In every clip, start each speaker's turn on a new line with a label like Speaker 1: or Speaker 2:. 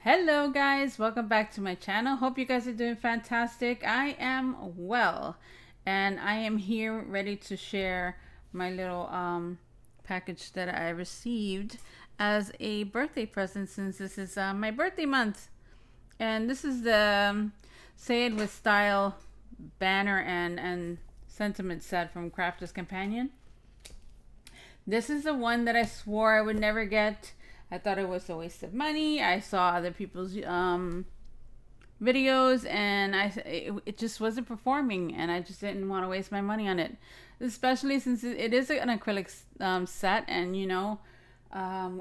Speaker 1: Hello guys, welcome back to my channel. Hope you guys are doing fantastic. I am well, and I am here ready to share my little package that I received as a birthday present, since this is my birthday month. And this is the Say It With Style banner and sentiment set from Crafters Companion. This is the one that I swore I would never get. I thought it was a waste of money. I saw other people's videos, and it just wasn't performing, and I just didn't want to waste my money on it, especially since it is an acrylic set. And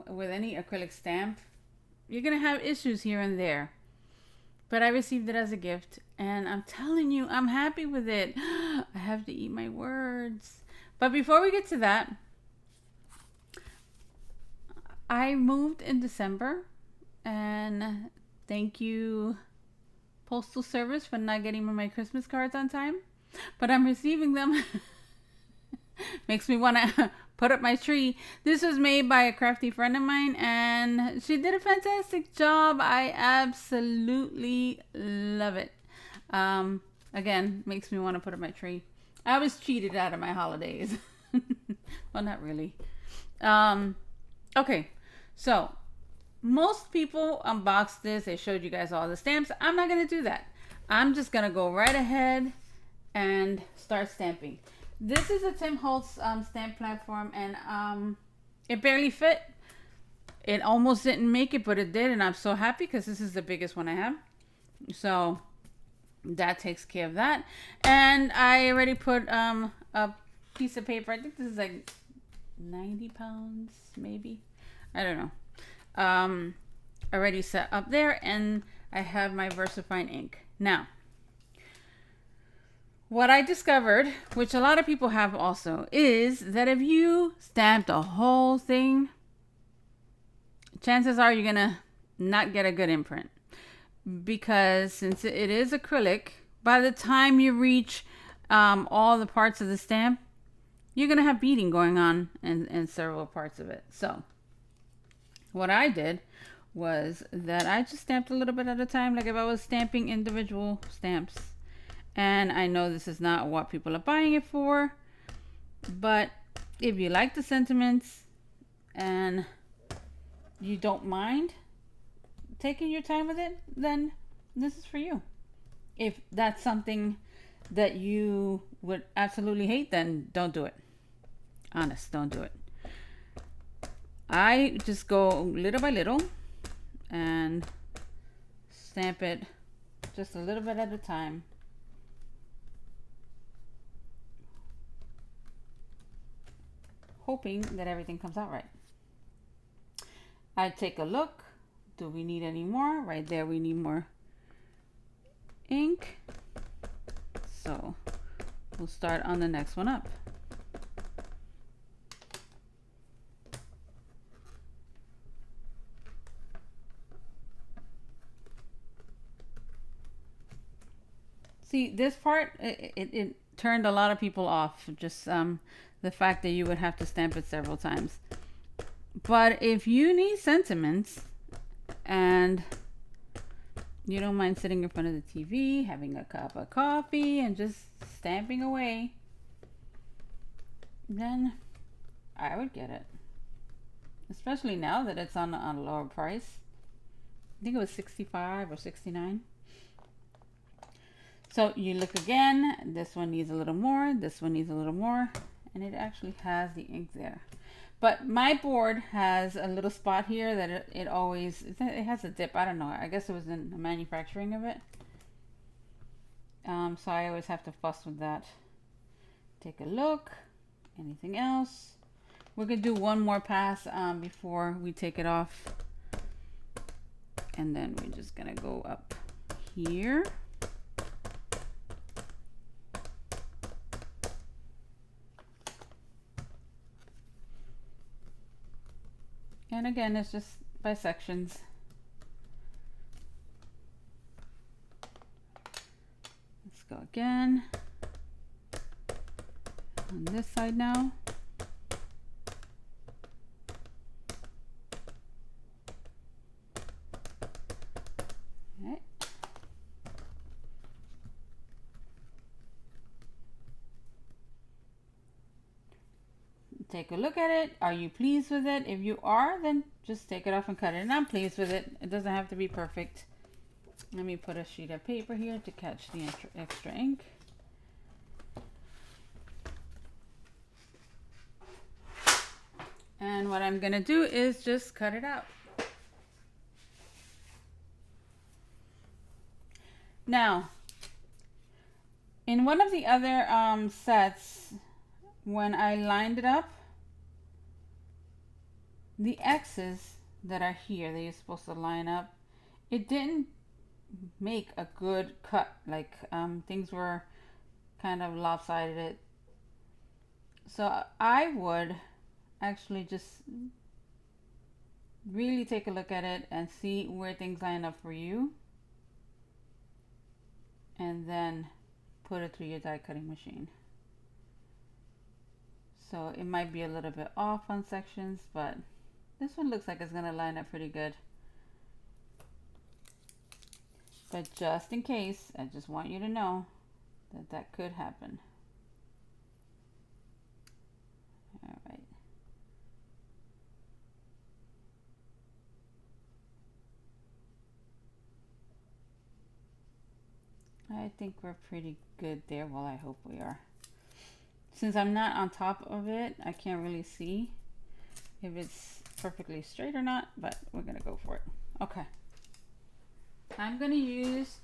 Speaker 1: with any acrylic stamp, you're gonna have issues here and there. But I received it as a gift, and I'm telling you, I'm happy with it. I have to eat my words. But before we get to that, I moved in December, and thank you, Postal Service, for not getting me my Christmas cards on time. But I'm receiving them. Makes me want to put up my tree. This was made by a crafty friend of mine, and she did a fantastic job. I absolutely love it. Again, makes me want to put up my tree. I was cheated out of my holidays. Well, not really. Okay, so most people unboxed this. They showed you guys all the stamps. I'm not going to do that. I'm just going to go right ahead and start stamping. This is a Tim Holtz stamp platform, and it barely fit. It almost didn't make it, but it did, and I'm so happy because this is the biggest one I have. So that takes care of that. And I already put a piece of paper. I think this is like 90 pounds, maybe. I don't know. Already set up there, and I have my VersaFine ink. Now, what I discovered, which a lot of people have also, is that if you stamp the whole thing, chances are you're gonna not get a good imprint, because since it is acrylic, by the time you reach all the parts of the stamp, you're gonna have beading going on in several parts of it. So what I did was that I just stamped a little bit at a time, like if I was stamping individual stamps. And I know this is not what people are buying it for, but if you like the sentiments and you don't mind taking your time with it, then this is for you. If that's something that you would absolutely hate, then don't do it. Honest, don't do it. I just go little by little and stamp it just a little bit at a time. Hoping that everything comes out right. I take a look. Do we need any more? Right there, we need more ink. So we'll start on the next one up. See, this part, it turned a lot of people off. Just the fact that you would have to stamp it several times. But if you need sentiments and you don't mind sitting in front of the TV, having a cup of coffee, and just stamping away, then I would get it. Especially now that it's on a lower price. I think it was 65 or 69. So you look again. This one needs a little more. This one needs a little more. And it actually has the ink there. But my board has a little spot here that it always, it has a dip. I don't know. I guess it was in the manufacturing of it. So I always have to fuss with that. Take a look. Anything else? We're going to do one more pass before we take it off. And then we're just going to go up here. And again, it's just by sections. Let's go again. On this side now. Right. Take a look at it. Are you pleased with it? If you are, then just take it off and cut it. And I'm pleased with it. It doesn't have to be perfect. Let me put a sheet of paper here to catch the extra ink. And what I'm going to do is just cut it out. Now, in one of the other sets, when I lined it up, the X's that are here that you're supposed to line up, it didn't make a good cut. Like things were kind of lopsided. So I would actually just really take a look at it and see where things line up for you, and then put it through your die cutting machine. So it might be a little bit off on sections, but this one looks like it's going to line up pretty good. But just in case, I just want you to know that that could happen. All right. I think we're pretty good there. Well, I hope we are. Since I'm not on top of it, I can't really see if it's perfectly straight or not, but we're gonna go for it. Okay. I'm gonna use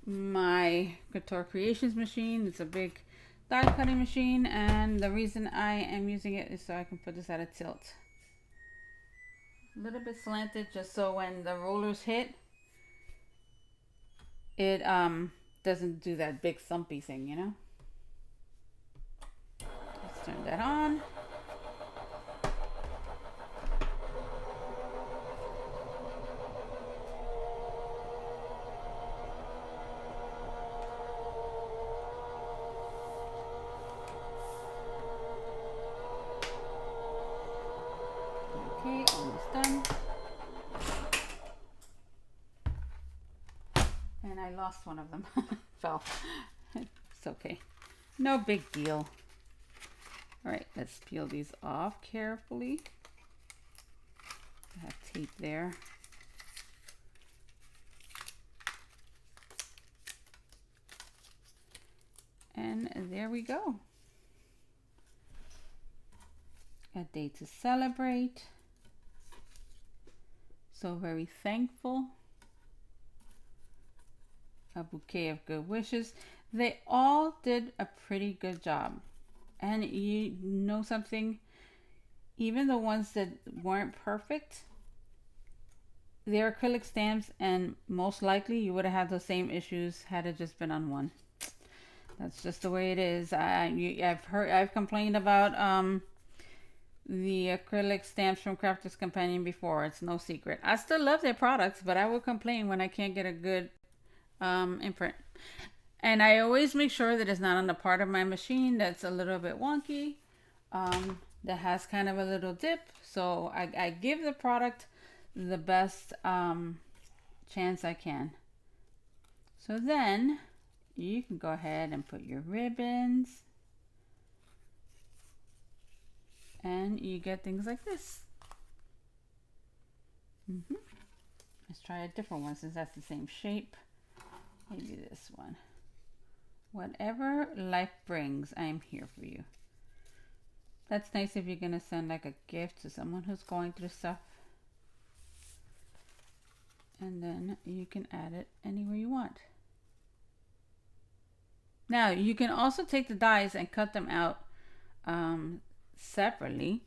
Speaker 1: my Couture Creations machine. It's a big die cutting machine, and the reason I am using it is so I can put this at a tilt. A little bit slanted, just so when the rollers hit, it doesn't do that big thumpy thing, you know? Let's turn that on. Okay, almost done. And I lost one of them. Fell. It's okay. No big deal. All right, let's peel these off carefully. I have tape there. And there we go. A day to celebrate. So very thankful. A bouquet of good wishes. They all did a pretty good job. And you know something? Even the ones that weren't perfect, they're acrylic stamps, and most likely you would have had those same issues had it just been on one. That's just the way it is. I've complained about the acrylic stamps from Crafters Companion before. It's no secret. I still love their products, but I will complain when I can't get a good imprint. And I always make sure that it's not on the part of my machine that's a little bit wonky, that has kind of a little dip. So I give the product the best chance I can. So then you can go ahead and put your ribbons, and you get things like this. Let's try a different one since that's the same shape. Maybe this one. Whatever life brings, I am here for you. That's nice if you're going to send like a gift to someone who's going through stuff. And then you can add it anywhere you want. Now, you can also take the dies and cut them out separately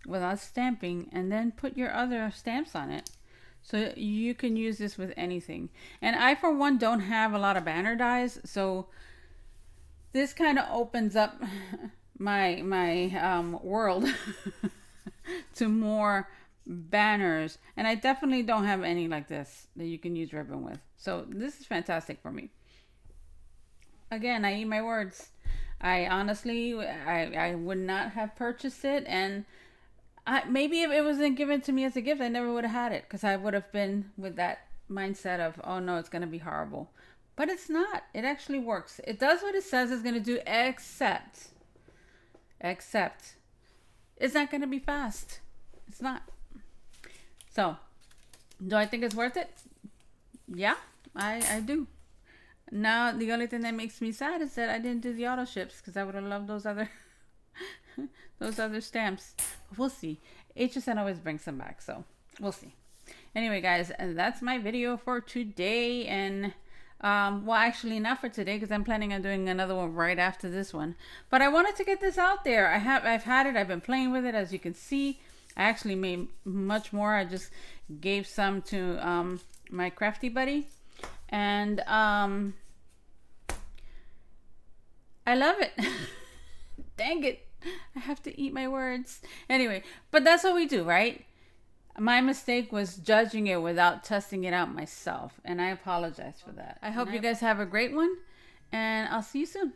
Speaker 1: without stamping, and then put your other stamps on it. So you can use this with anything. And I, for one, don't have a lot of banner dies, so this kind of opens up my world to more banners. And I definitely don't have any like this that you can use ribbon with. So this is fantastic for me. Again, I eat my words. I honestly, I would not have purchased it, and maybe if it wasn't given to me as a gift, I never would have had it, because I would have been with that mindset of, oh no, it's going to be horrible. But it's not. It actually works. It does what it says it's going to do, except it's not going to be fast. It's not. So, do I think it's worth it? Yeah, I do. Now, the only thing that makes me sad is that I didn't do the auto ships, because I would have loved those other those other stamps. But we'll see. HSN always brings them back, so we'll see. Anyway, guys, and that's my video for today. And well, actually not for today, because I'm planning on doing another one right after this one. But I wanted to get this out there. I've had it. I've been playing with it, as you can see. I actually made much more. I just gave some to my crafty buddy, and I love it. Dang it, I have to eat my words. Anyway, but that's what we do, right? My mistake was judging it without testing it out myself, and I apologize for that. I hope you guys have a great one, and I'll see you soon.